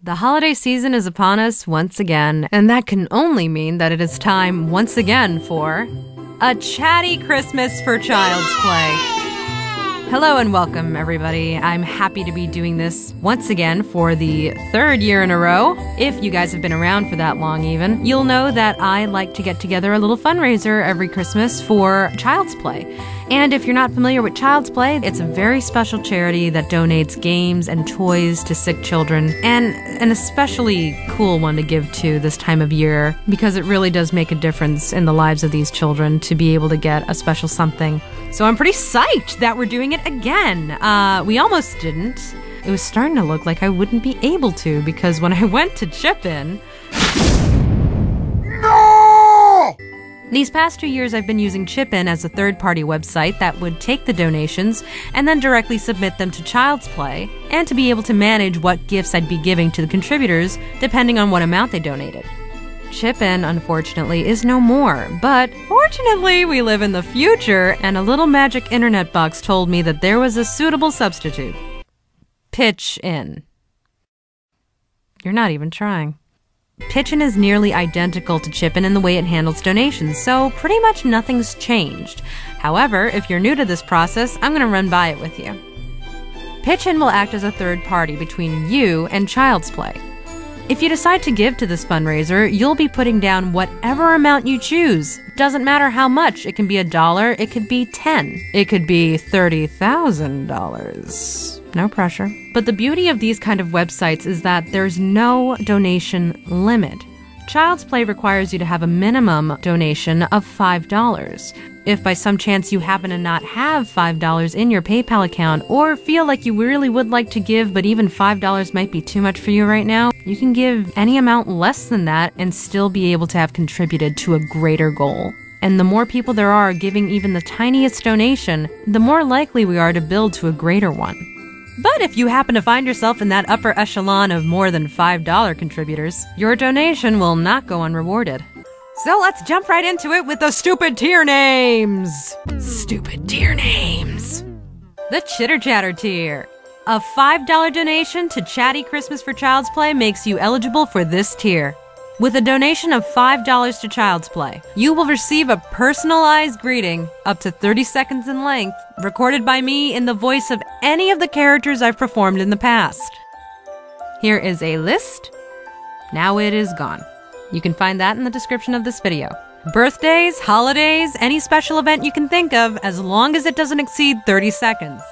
The holiday season is upon us once again, and that can only mean that it is time once again for a chatty Christmas for Child's Play. Hello and welcome, everybody. I'm happy to be doing this once again for the third year in a row. If you guys have been around for that long even, you'll know that I like to get together a little fundraiser every Christmas for Child's Play. And if you're not familiar with Child's Play, it's a very special charity that donates games and toys to sick children, and an especially cool one to give to this time of year because it really does make a difference in the lives of these children to be able to get a special something. So I'm pretty psyched that we're doing it again. We almost didn't. It was starting to look like I wouldn't be able to because when I went to chip in... These past 2 years, I've been using Chip-In as a third-party website that would take the donations and then directly submit them to Child's Play, and to be able to manage what gifts I'd be giving to the contributors depending on what amount they donated. Chip-In, unfortunately, is no more, but fortunately we live in the future, and a little magic internet box told me that there was a suitable substitute. Pitch-In. You're not even trying. Pitch-In is nearly identical to Chip-In in the way it handles donations, so pretty much nothing's changed. However, if you're new to this process, I'm going to run by it with you. Pitch-In will act as a third party between you and Child's Play. If you decide to give to this fundraiser, you'll be putting down whatever amount you choose. Doesn't matter how much. It can be $1, it could be $10, it could be $30,000. No pressure. But the beauty of these kind of websites is that there's no donation limit. Child's Play requires you to have a minimum donation of $5. If by some chance you happen to not have $5 in your PayPal account, or feel like you really would like to give but even $5 might be too much for you right now, you can give any amount less than that and still be able to have contributed to a greater goal. And the more people there are giving even the tiniest donation, the more likely we are to build to a greater one. But if you happen to find yourself in that upper echelon of more than $5 contributors, your donation will not go unrewarded. So let's jump right into it with the stupid tier names! Stupid tier names. The Chitter Chatter tier. A $5 donation to Chatty Christmas for Child's Play makes you eligible for this tier. With a donation of $5 to Child's Play, you will receive a personalized greeting, up to 30 seconds in length, recorded by me in the voice of any of the characters I've performed in the past. Here is a list. Now it is gone. You can find that in the description of this video. Birthdays, holidays, any special event you can think of, as long as it doesn't exceed 30 seconds.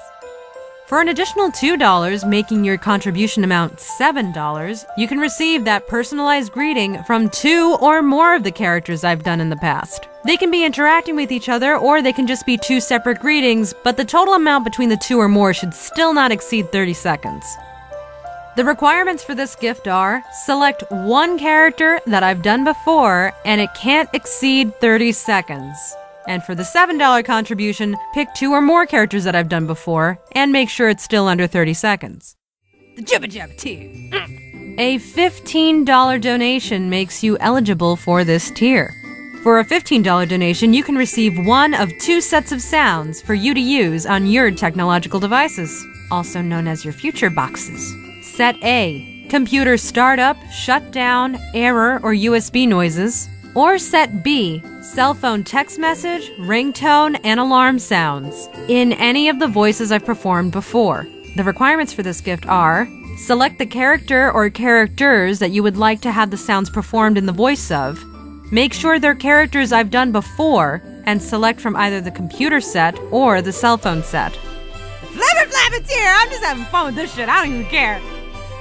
For an additional $2, making your contribution amount $7, you can receive that personalized greeting from 2 or more of the characters I've done in the past. They can be interacting with each other, or they can just be 2 separate greetings, but the total amount between the 2 or more should still not exceed 30 seconds. The requirements for this gift are: select one character that I've done before, and it can't exceed 30 seconds. And for the $7 contribution, pick 2 or more characters that I've done before, and make sure it's still under 30 seconds. The Jibba Jabba tier. A $15 donation makes you eligible for this tier. For a $15 donation, you can receive one of 2 sets of sounds for you to use on your technological devices, also known as your future boxes. Set A, computer startup, shutdown, error, or USB noises. Or Set B, cell phone text message, ringtone, and alarm sounds, in any of the voices I've performed before. The requirements for this gift are: select the character or characters that you would like to have the sounds performed in the voice of, make sure they're characters I've done before, and select from either the computer set or the cell phone set. Flappin' here! I'm just having fun with this shit, I don't even care!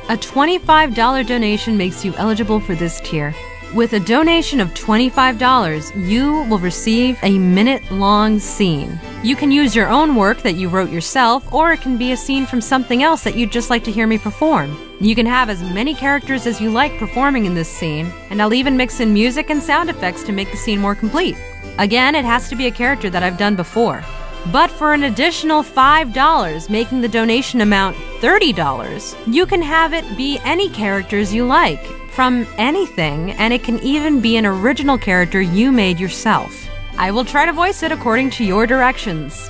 A $25 donation makes you eligible for this tier. With a donation of $25, you will receive a minute-long scene. You can use your own work that you wrote yourself, or it can be a scene from something else that you'd just like to hear me perform. You can have as many characters as you like performing in this scene, and I'll even mix in music and sound effects to make the scene more complete. Again, it has to be a character that I've done before. But for an additional $5, making the donation amount $30, you can have it be any characters you like, from anything, and it can even be an original character you made yourself. I will try to voice it according to your directions.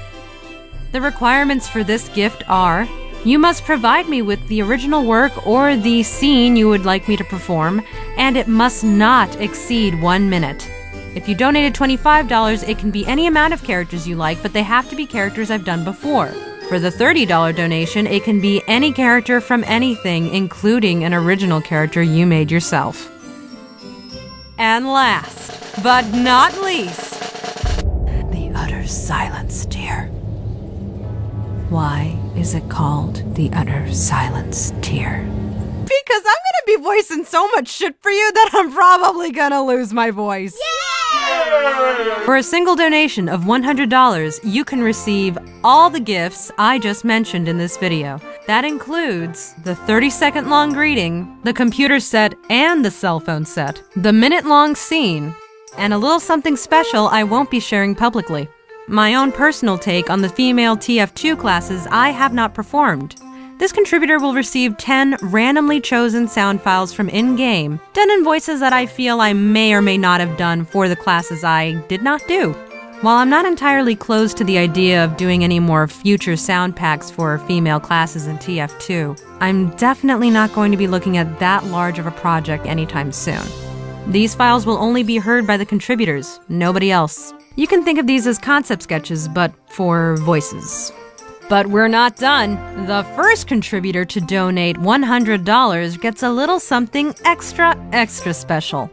The requirements for this gift are: You must provide me with the original work or the scene you would like me to perform, and it must not exceed 1 minute. If you donated $25, it can be any amount of characters you like, but they have to be characters I've done before. For the $30 donation, it can be any character from anything, including an original character you made yourself. And last, but not least, the utter silence tier. Why is it called the utter silence tier? Because I'm gonna be voicing so much shit for you that I'm probably gonna lose my voice. Yeah! For a single donation of $100, you can receive all the gifts I just mentioned in this video. That includes the 30-second long greeting, the computer set and the cell phone set, the minute-long scene, and a little something special I won't be sharing publicly. My own personal take on the female TF2 classes I have not performed. This contributor will receive 10 randomly chosen sound files from in-game, done in voices that I feel I may or may not have done for the classes I did not do. While I'm not entirely closed to the idea of doing any more future sound packs for female classes in TF2, I'm definitely not going to be looking at that large of a project anytime soon. These files will only be heard by the contributors, nobody else. You can think of these as concept sketches, but for voices. But we're not done. The first contributor to donate $100 gets a little something extra special.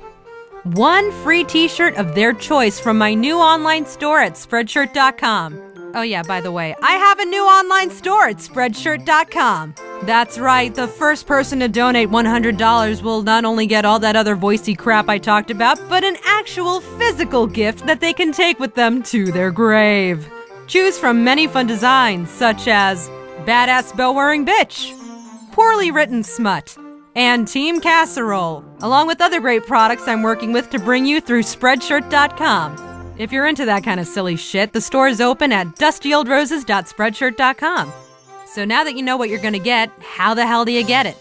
1 free t-shirt of their choice from my new online store at Spreadshirt.com. Oh yeah, by the way, I have a new online store at Spreadshirt.com. That's right, the first person to donate $100 will not only get all that other voicey crap I talked about, but an actual physical gift that they can take with them to their grave. Choose from many fun designs, such as Badass Bow-Wearing Bitch, Poorly Written Smut, and Team Casserole, along with other great products I'm working with to bring you through Spreadshirt.com. If you're into that kind of silly shit, the store is open at DustyOldRoses.Spreadshirt.com. So now that you know what you're gonna get, how the hell do you get it?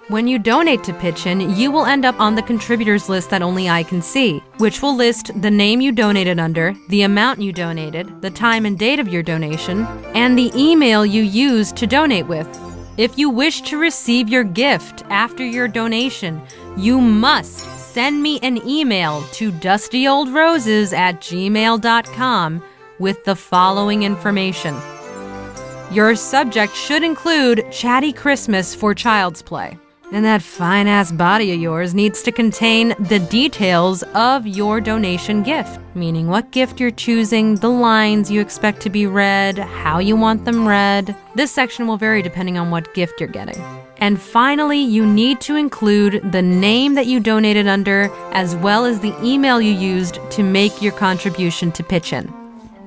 When you donate to Pitchin', you will end up on the contributors list that only I can see, which will list the name you donated under, the amount you donated, the time and date of your donation, and the email you used to donate with. If you wish to receive your gift after your donation, you must send me an email to DustyOldRoses@gmail.com with the following information. Your subject should include Chatty Christmas for Child's Play. And that fine-ass body of yours needs to contain the details of your donation gift, meaning what gift you're choosing, the lines you expect to be read, how you want them read. This section will vary depending on what gift you're getting. And finally, you need to include the name that you donated under, as well as the email you used to make your contribution to Pitchin'.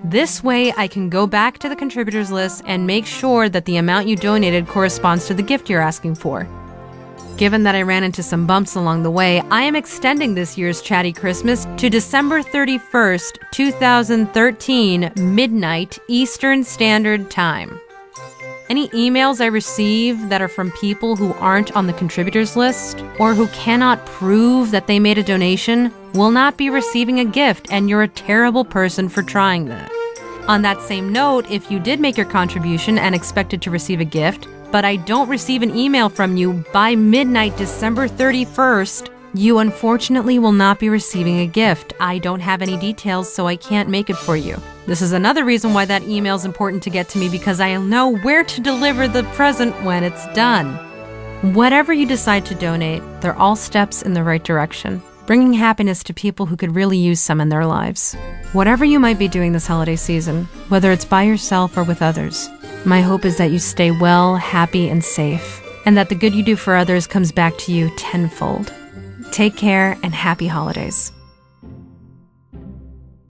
This way, I can go back to the contributors list and make sure that the amount you donated corresponds to the gift you're asking for. Given that I ran into some bumps along the way, I am extending this year's Chatty Christmas to December 31st, 2013, midnight Eastern Standard Time. Any emails I receive that are from people who aren't on the contributors list or who cannot prove that they made a donation will not be receiving a gift, and you're a terrible person for trying that. On that same note, if you did make your contribution and expected to receive a gift, but I don't receive an email from you by midnight December 31st, you unfortunately will not be receiving a gift. I don't have any details, so I can't make it for you. This is another reason why that email is important to get to me, because I know where to deliver the present when it's done. Whatever you decide to donate, they're all steps in the right direction, bringing happiness to people who could really use some in their lives. Whatever you might be doing this holiday season, whether it's by yourself or with others, my hope is that you stay well, happy, and safe, and that the good you do for others comes back to you tenfold. Take care and happy holidays.